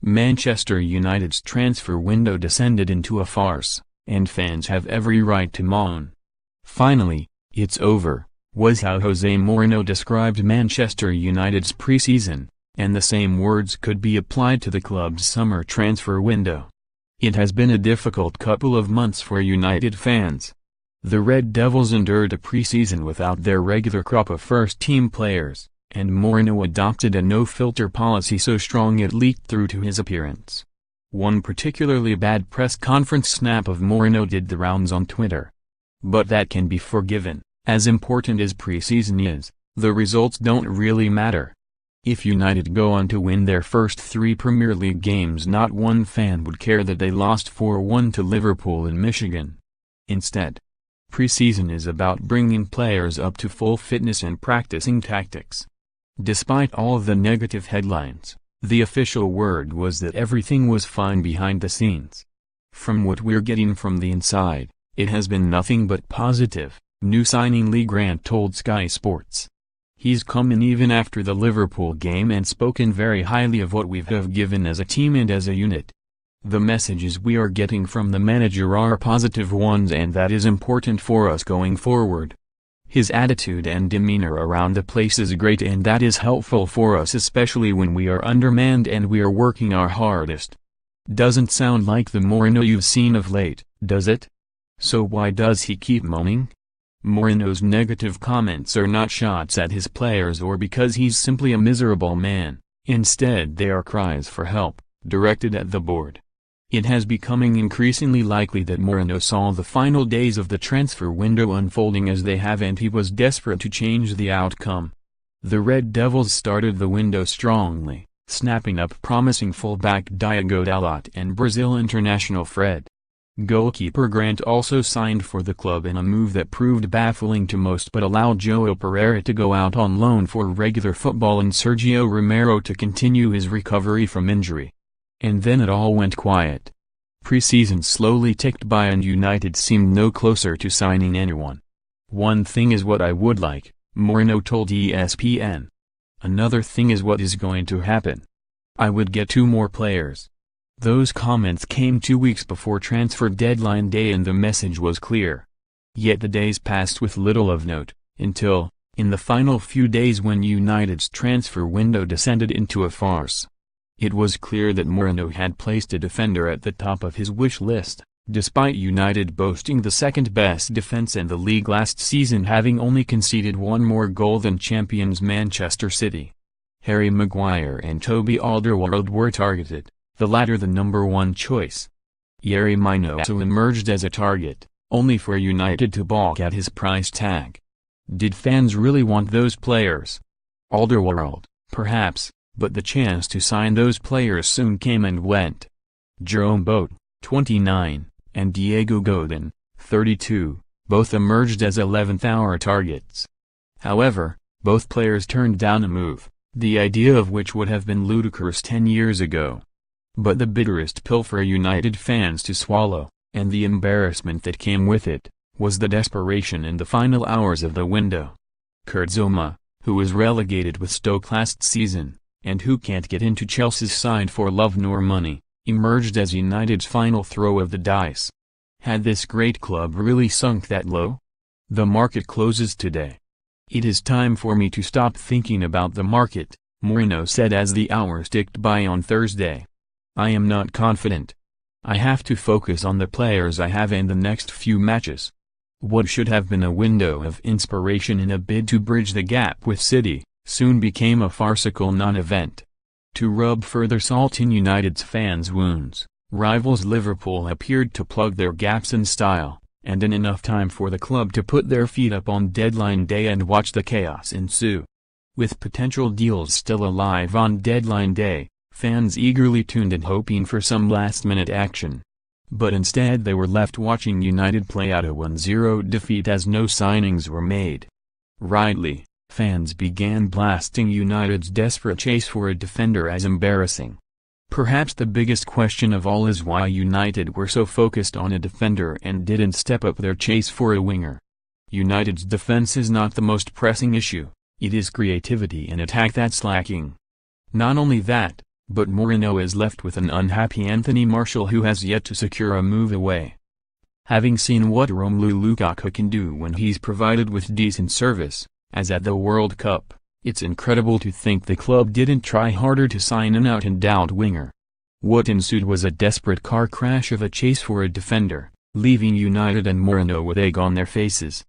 Manchester United's transfer window descended into a farce, and fans have every right to moan. Finally, it's over, was how Jose Mourinho described Manchester United's pre-season, and the same words could be applied to the club's summer transfer window. It has been a difficult couple of months for United fans. The Red Devils endured a pre-season without their regular crop of first-team players, and Mourinho adopted a no-filter policy so strong it leaked through to his appearance. One particularly bad press conference snap of Mourinho did the rounds on Twitter. But that can be forgiven. As important as pre-season is, the results don't really matter. If United go on to win their first 3 Premier League games, not one fan would care that they lost 4-1 to Liverpool in Michigan. Instead, pre-season is about bringing players up to full fitness and practicing tactics. Despite all of the negative headlines, the official word was that everything was fine behind the scenes. From what we're getting from the inside, it has been nothing but positive, new signing Lee Grant told Sky Sports. He's come in even after the Liverpool game and spoken very highly of what we have given as a team and as a unit. The messages we are getting from the manager are positive ones, and that is important for us going forward. His attitude and demeanor around the place is great, and that is helpful for us, especially when we are undermanned and we are working our hardest. Doesn't sound like the Mourinho you've seen of late, does it? So why does he keep moaning? Mourinho's negative comments are not shots at his players or because he's simply a miserable man. Instead, they are cries for help, directed at the board. It has becoming increasingly likely that Mourinho saw the final days of the transfer window unfolding as they have, and he was desperate to change the outcome. The Red Devils started the window strongly, snapping up promising fullback Diogo Dalot and Brazil international Fred. Goalkeeper Grant also signed for the club in a move that proved baffling to most but allowed João Pereira to go out on loan for regular football and Sergio Romero to continue his recovery from injury. And then it all went quiet. Pre-season slowly ticked by and United seemed no closer to signing anyone. "One thing is what I would like," Mourinho told ESPN. "Another thing is what is going to happen. I would get 2 more players." Those comments came 2 weeks before transfer deadline day, and the message was clear. Yet the days passed with little of note, until, in the final few days when United's transfer window descended into a farce. It was clear that Mourinho had placed a defender at the top of his wish list, despite United boasting the second-best defense in the league last season, having only conceded 1 more goal than champions Manchester City. Harry Maguire and Toby Alderweireld were targeted, the latter the number 1 choice. Yerry Mina also emerged as a target, only for United to balk at his price tag. Did fans really want those players? Alderweireld, perhaps, but the chance to sign those players soon came and went. Jerome Boat, 29, and Diego Godin, 32, both emerged as 11th-hour targets. However, both players turned down a move, the idea of which would have been ludicrous 10 years ago. But the bitterest pill for United fans to swallow, and the embarrassment that came with it, was the desperation in the final hours of the window. Kurt Zouma, who was relegated with Stoke last season, and who can't get into Chelsea's side for love nor money, emerged as United's final throw of the dice. Had this great club really sunk that low? The market closes today. "It is time for me to stop thinking about the market," Mourinho said as the hours ticked by on Thursday. "I am not confident. I have to focus on the players I have and the next few matches." What should have been a window of inspiration in a bid to bridge the gap with City, soon became a farcical non-event. To rub further salt in United's fans' wounds, rivals Liverpool appeared to plug their gaps in style, and in enough time for the club to put their feet up on deadline day and watch the chaos ensue. With potential deals still alive on deadline day, fans eagerly tuned in hoping for some last-minute action. But instead they were left watching United play out a 1-0 defeat as no signings were made. Rightly, fans began blasting United's desperate chase for a defender as embarrassing. Perhaps the biggest question of all is why United were so focused on a defender and didn't step up their chase for a winger. United's defense is not the most pressing issue, it is creativity in attack that's lacking. Not only that, But Mourinho is left with an unhappy Anthony Martial who has yet to secure a move away. Having seen what Romelu Lukaku can do when he's provided with decent service, as at the World Cup, it's incredible to think the club didn't try harder to sign an out-and-out winger. What ensued was a desperate car crash of a chase for a defender, leaving United and Mourinho with egg on their faces.